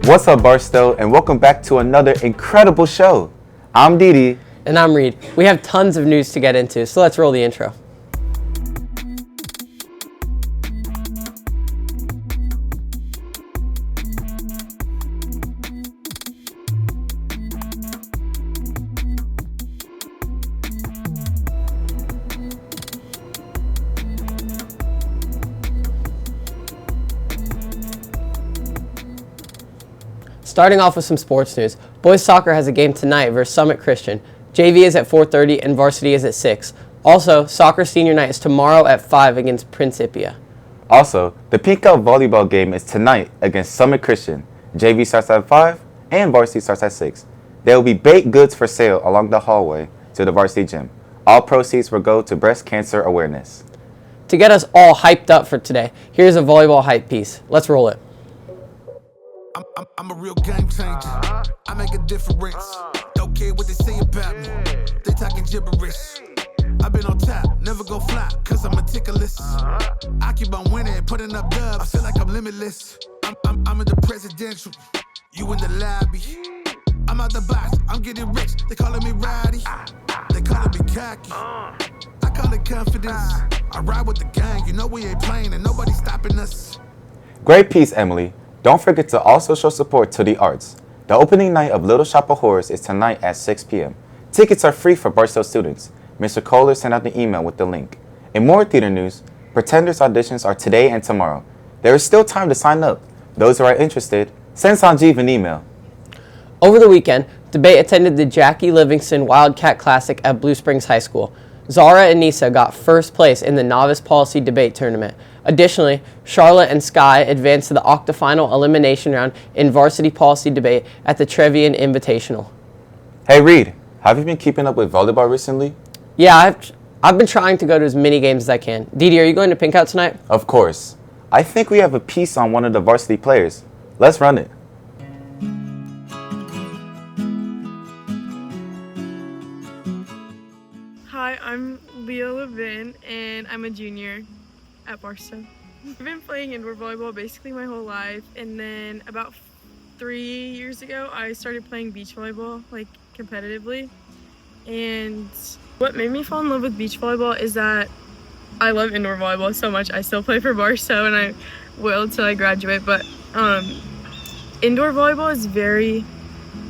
What's up, Barstow, and welcome back to another incredible show. I'm Didi. And I'm Reed. We have tons of news to get into, so let's roll the intro. Starting off with some sports news, boys soccer has a game tonight versus Summit Christian. JV is at 4:30 and varsity is at 6. Also, soccer senior night is tomorrow at 5 against Principia. Also, the Pink Out volleyball game is tonight against Summit Christian. JV starts at 5 and varsity starts at 6. There will be baked goods for sale along the hallway to the varsity gym. All proceeds will go to breast cancer awareness. To get us all hyped up for today, here's a volleyball hype piece. Let's roll it. I'm a real game changer. I make a difference. Don't care what they say about me. They talking gibberish. I've been on top, never go fly, cause I'm meticulous. I keep on winning, putting up dubs. I feel like I'm limitless. I'm in the presidential. You in the lobby. I'm out the box, I'm getting rich. They calling me Roddy. They calling me cocky. I call it confidence. I ride with the gang, you know we ain't playing and nobody's stopping us. Great piece, Emily. Don't forget to also show support to the arts. The opening night of Little Shop of Horrors is tonight at 6 p.m. Tickets are free for Barstow students. Mr. Kohler sent out the email with the link. In more theater news, Pretenders auditions are today and tomorrow. There is still time to sign up. Those who are interested, send Sanjeev an email. Over the weekend, Debate attended the Jackie Livingston Wildcat Classic at Blue Springs High School. Zara and Nisa got first place in the Novice Policy Debate Tournament. Additionally, Charlotte and Sky advanced to the octafinal elimination round in Varsity Policy Debate at the Trevian Invitational. Hey Reed, have you been keeping up with volleyball recently? Yeah, I've been trying to go to as many games as I can. Didi, are you going to Pink Out tonight? Of course. I think we have a piece on one of the varsity players. Let's run it. Hi, I'm Leah Levin, and I'm a junior at Barstow. I've been playing indoor volleyball basically my whole life, and then about 3 years ago, I started playing beach volleyball, like competitively. And what made me fall in love with beach volleyball is that I love indoor volleyball so much. I still play for Barstow, and I will till I graduate. But indoor volleyball is very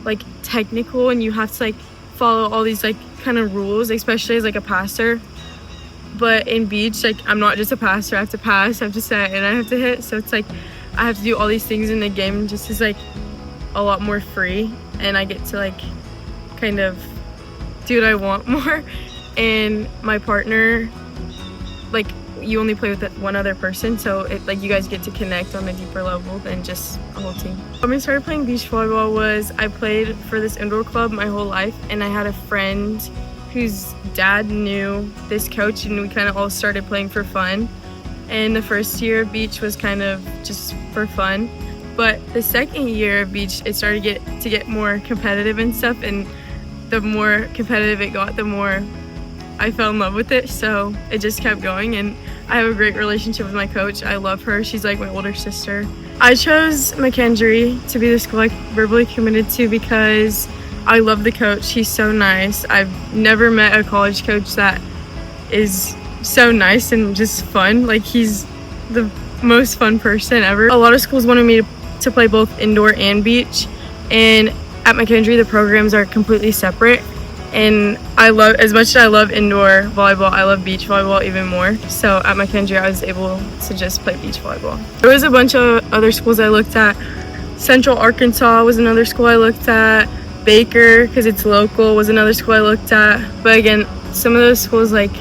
like technical, and you have to like follow all these like kind of rules, especially as like a passer. But in beach, like I'm not just a passer. I have to pass, I have to set, and I have to hit. So it's like I have to do all these things in the game. Just is like a lot more free, and I get to like kind of do what I want more. And my partner, like you only play with one other person, so it like you guys get to connect on a deeper level than just a whole team. When I started playing beach volleyball was I played for this indoor club my whole life, and I had a friend whose dad knew this coach, and we kind of all started playing for fun. And the first year of beach was kind of just for fun, but the second year of beach it started to get more competitive and stuff, and the more competitive it got, the more I fell in love with it. So it just kept going, and I have a great relationship with my coach. I love her. She's like my older sister. I chose McKendree to be the school I verbally committed to because I love the coach. He's so nice. I've never met a college coach that is so nice and just fun. Like he's the most fun person ever. A lot of schools wanted me to play both indoor and beach, and at McKendree the programs are completely separate. And as much as I love indoor volleyball, I love beach volleyball even more. So at McKendree, I was able to just play beach volleyball. There was a bunch of other schools I looked at. Central Arkansas was another school I looked at. Baker, because it's local, was another school I looked at. But again, some of those schools like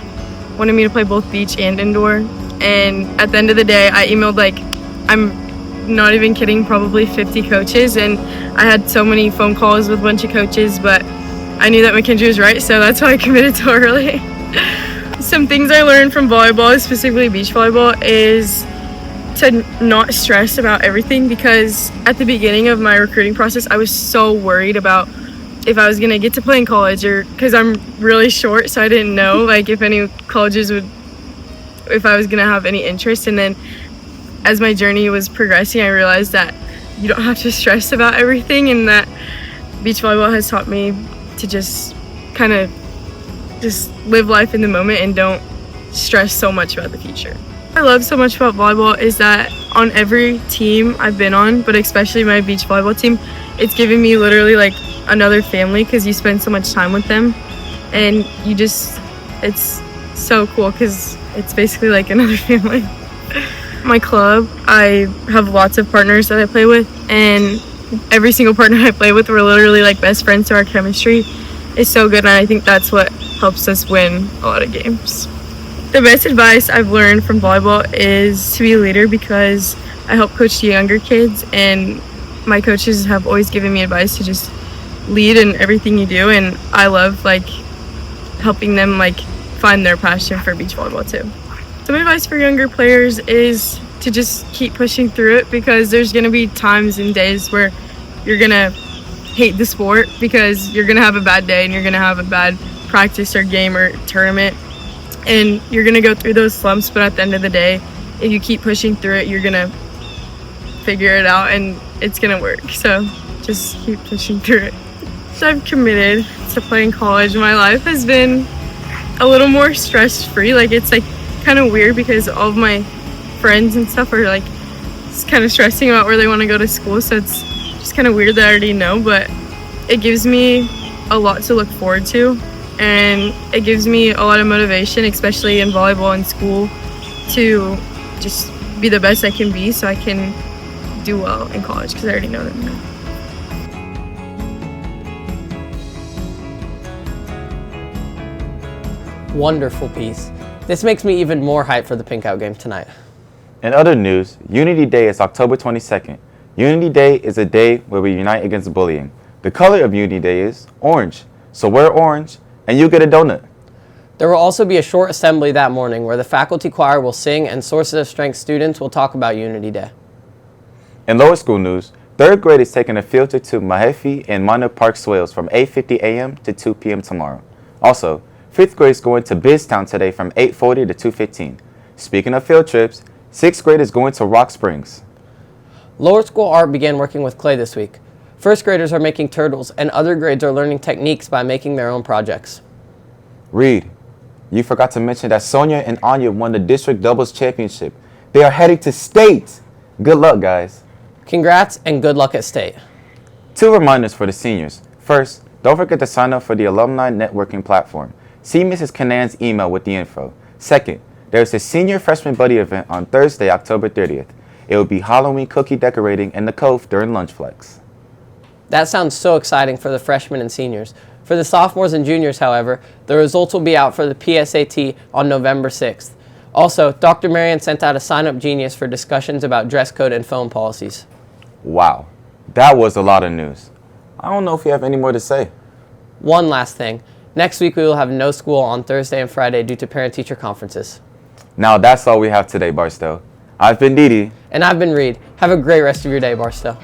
wanted me to play both beach and indoor. And at the end of the day, I emailed like, I'm not even kidding, probably 50 coaches. And I had so many phone calls with a bunch of coaches, but I knew that McKendree was right, so that's why I committed so early. Some things I learned from volleyball, specifically beach volleyball, is to not stress about everything, because at the beginning of my recruiting process, I was so worried about if I was going to get to play in college, or because I'm really short, so I didn't know like if any colleges if I was going to have any interest. And then as my journey was progressing, I realized that you don't have to stress about everything, and that beach volleyball has taught me to just kind of just live life in the moment and don't stress so much about the future. What I love so much about volleyball is that on every team I've been on, but especially my beach volleyball team, it's given me literally like another family because you spend so much time with them, and it's so cool because it's basically like another family. My club, I have lots of partners that I play with, and every single partner I play with, we're literally like best friends, so our chemistry is so good, and I think that's what helps us win a lot of games. The best advice I've learned from volleyball is to be a leader, because I help coach the younger kids, and my coaches have always given me advice to just lead in everything you do, and I love like helping them like find their passion for beach volleyball too. Some advice for younger players is to just keep pushing through it, because there's going to be times and days where you're going to hate the sport because you're going to have a bad day and you're going to have a bad practice or game or tournament, and you're going to go through those slumps, but at the end of the day, if you keep pushing through it, you're going to figure it out and it's going to work. So just keep pushing through it. So I'm committed to playing college. My life has been a little more stress-free. Like, it's like kind of weird because all of my friends and stuff are like kind of stressing about where they want to go to school, so it's just kind of weird that I already know, but it gives me a lot to look forward to, and it gives me a lot of motivation, especially in volleyball and school, to just be the best I can be so I can do well in college, because I already know that now. Wonderful piece. This makes me even more hyped for the Pink Out game tonight. In other news, Unity Day is October 22nd. Unity Day is a day where we unite against bullying. The color of Unity Day is orange. So wear orange and you get a donut. There will also be a short assembly that morning where the faculty choir will sing and Sources of Strength students will talk about Unity Day. In lower school news, 3rd grade is taking a field trip to Mahaffey and Minor Park Swales from 8:50 a.m. to 2 p.m. tomorrow. Also, 5th grade is going to Biztown today from 8:40 to 2:15. Speaking of field trips, 6th grade is going to Rock Springs. Lower school art began working with clay this week. 1st graders are making turtles, and other grades are learning techniques by making their own projects. Reed, you forgot to mention that Sonia and Anya won the district doubles championship. They are heading to state. Good luck, guys. Congrats and good luck at state. 2 reminders for the seniors. First, don't forget to sign up for the alumni networking platform. See Mrs. Canan's email with the info. Second, there's a senior freshman buddy event on Thursday, October 30th. It will be Halloween cookie decorating in the Cove during lunch flex. That sounds so exciting for the freshmen and seniors. For the sophomores and juniors, however, the results will be out for the PSAT on November 6th. Also, Dr. Marion sent out a sign-up genius for discussions about dress code and phone policies. Wow, that was a lot of news. I don't know if you have any more to say. One last thing. Next week we will have no school on Thursday and Friday due to parent-teacher conferences. Now that's all we have today, Barstow. I've been Didi. And I've been Reed. Have a great rest of your day, Barstow.